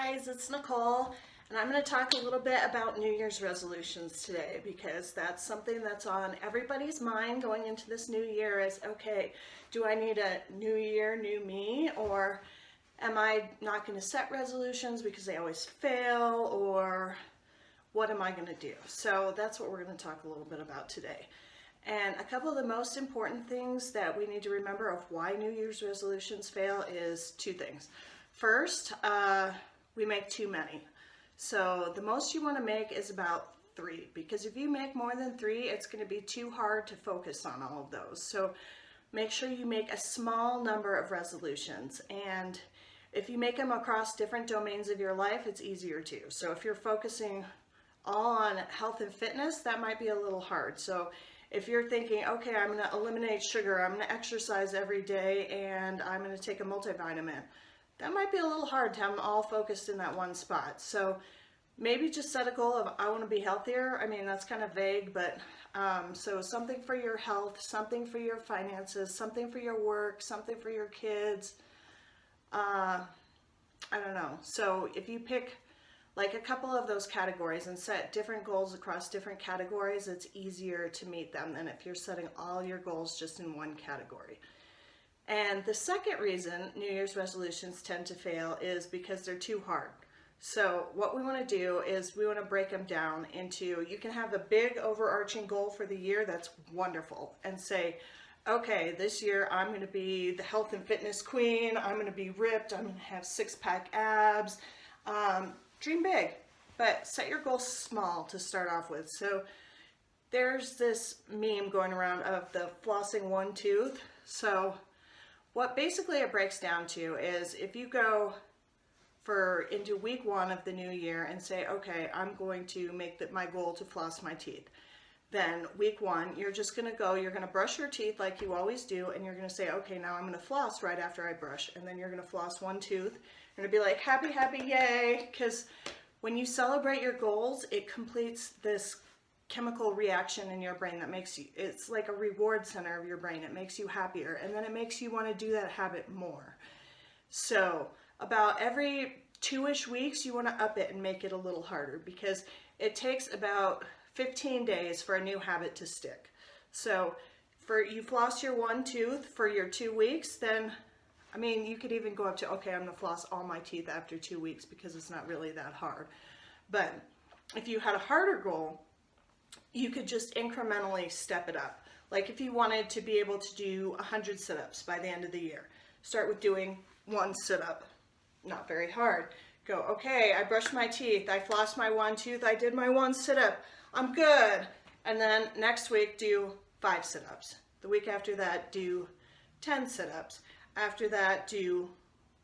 guys, it's Nicole, and I'm going to talk a little bit about New Year's resolutions today because that's something that's on everybody's mind going into this new year is, okay, do I need a new year, new me, or am I not going to set resolutions because they always fail, or what am I going to do? So that's what we're going to talk a little bit about today. And a couple of the most important things that we need to remember of why New Year's resolutions fail is two things. First, we make too many. So the most you want to make is about 3, because if you make more than 3, it's going to be too hard to focus on all of those. So make sure you make a small number of resolutions, and if you make them across different domains of your life, it's easier too. So if you're focusing all on health and fitness, that might be a little hard. So if you're thinking, okay, I'm going to eliminate sugar, I'm going to exercise every day, and I'm going to take a multivitamin, that might be a little hard to have them all focused in that one spot. So maybe just set a goal of, I want to be healthier. I mean, that's kind of vague, but so something for your health, something for your finances, something for your work, something for your kids. I don't know. So if you pick like a couple of those categories and set different goals across different categories, it's easier to meet them than if you're setting all your goals just in one category. And the second reason New Year's resolutions tend to fail is because they're too hard. So what we want to do is we want to break them down into, you can have a big overarching goal for the year, that's wonderful, and say, okay, this year I'm going to be the health and fitness queen, I'm going to be ripped, I'm going to have 6-pack abs. Dream big, but set your goals small to start off with. So there's this meme going around of the flossing one tooth. So what basically it breaks down to is if you go into week 1 of the new year and say, okay, I'm going to make my goal to floss my teeth. Then week 1, you're just going to go, you're going to brush your teeth like you always do, and you're going to say, okay, now I'm going to floss right after I brush, and then you're going to floss one tooth. You're going to be like, happy, happy, yay, because when you celebrate your goals, it completes this chemical reaction in your brain that makes you, it's like a reward center of your brain. It makes you happier, and then it makes you want to do that habit more. So about every 2-ish weeks, you want to up it and make it a little harder, because it takes about 15 days for a new habit to stick. So you floss your one tooth for your 2 weeks, then I mean, you could even go up to, okay, I'm going to floss all my teeth after 2 weeks because it's not really that hard. But if you had a harder goal, you could just incrementally step it up. Like if you wanted to be able to do 100 sit-ups by the end of the year, start with doing 1 sit-up. Not very hard. Go, okay, I brushed my teeth, I flossed my one tooth, I did my 1 sit-up, I'm good. And then next week, do 5 sit-ups. The week after that, do 10 sit-ups. After that, do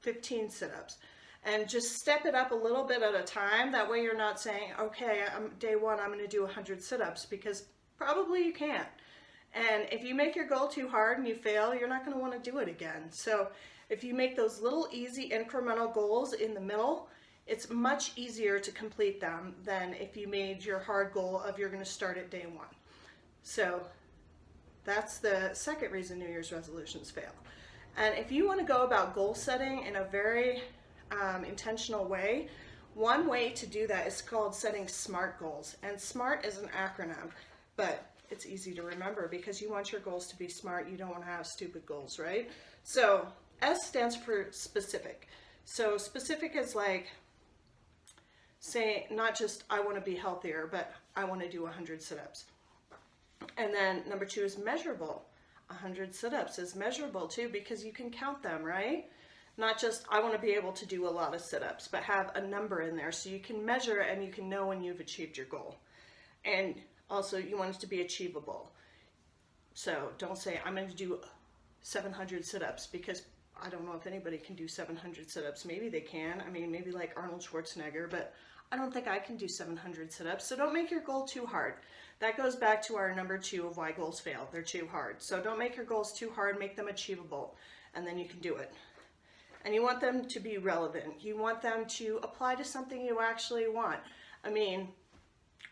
15 sit-ups. And just step it up a little bit at a time. That way you're not saying, okay, day 1, I'm going to do 100 sit-ups, because probably you can't. And if you make your goal too hard and you fail, you're not going to want to do it again. So if you make those little easy incremental goals in the middle, it's much easier to complete them than if you made your hard goal of you're going to start at day 1. So that's the second reason New Year's resolutions fail. And if you want to go about goal setting in a very intentional way, one way to do that is called setting SMART goals. And SMART is an acronym, but it's easy to remember because you want your goals to be smart. You don't want to have stupid goals, right? So S stands for specific. So specific is like, say, not just I want to be healthier, but I want to do 100 sit-ups. And then number 2 is measurable. 100 sit-ups is measurable too, because you can count them, right? Not just I want to be able to do a lot of sit-ups, but have a number in there so you can measure and you can know when you've achieved your goal. And also you want it to be achievable. So don't say I'm going to do 700 sit-ups, because I don't know if anybody can do 700 sit-ups. Maybe they can. I mean, maybe like Arnold Schwarzenegger, but I don't think I can do 700 sit-ups. So don't make your goal too hard. That goes back to our number 2 of why goals fail. They're too hard. So don't make your goals too hard. Make them achievable, and then you can do it. And you want them to be relevant. You want them to apply to something you actually want. I mean,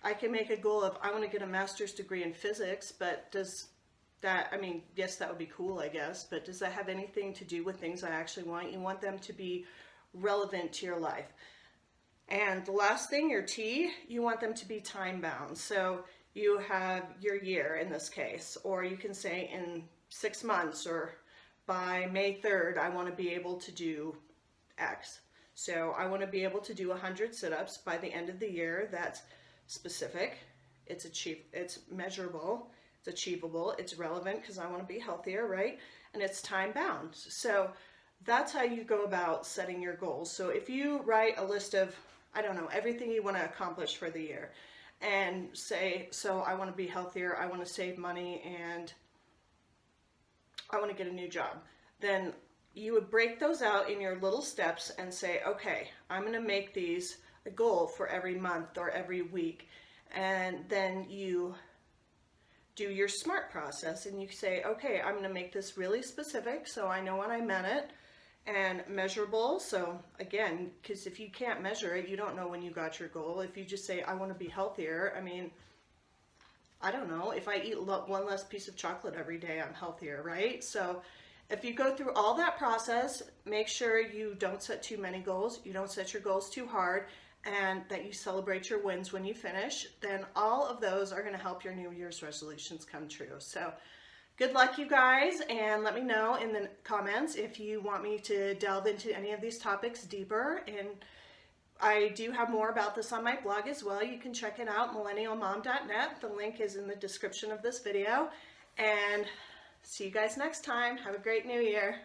I can make a goal of I want to get a master's degree in physics, but does that, I mean, yes, that would be cool, I guess, but does that have anything to do with things I actually want? You want them to be relevant to your life. And the last thing, your T, you want them to be time bound. So you have your year in this case, or you can say in 6 months, or by May 3rd, I want to be able to do X. So I want to be able to do 100 sit-ups by the end of the year. That's specific, it's measurable, it's achievable, it's relevant because I want to be healthier, right? And it's time bound. So that's how you go about setting your goals. So if you write a list of, I don't know, everything you want to accomplish for the year, and say, so I want to be healthier, I want to save money, and I want to get a new job, then you would break those out in your little steps and say, okay, I'm going to make these a goal for every month or every week. And then you do your SMART process and you say, okay, I'm going to make this really specific so I know when I meant it, and measurable. So again, because if you can't measure it, you don't know when you got your goal. If you just say, I want to be healthier, I mean, I don't know, if I eat one less piece of chocolate every day, I'm healthier, right? So if you go through all that process, make sure you don't set too many goals, you don't set your goals too hard, and that you celebrate your wins when you finish, then all of those are going to help your New Year's resolutions come true. So good luck, you guys, and let me know in the comments if you want me to delve into any of these topics deeper. And I do have more about this on my blog as well. You can check it out, millenialmom.net. The link is in the description of this video. And see you guys next time. Have a great new year.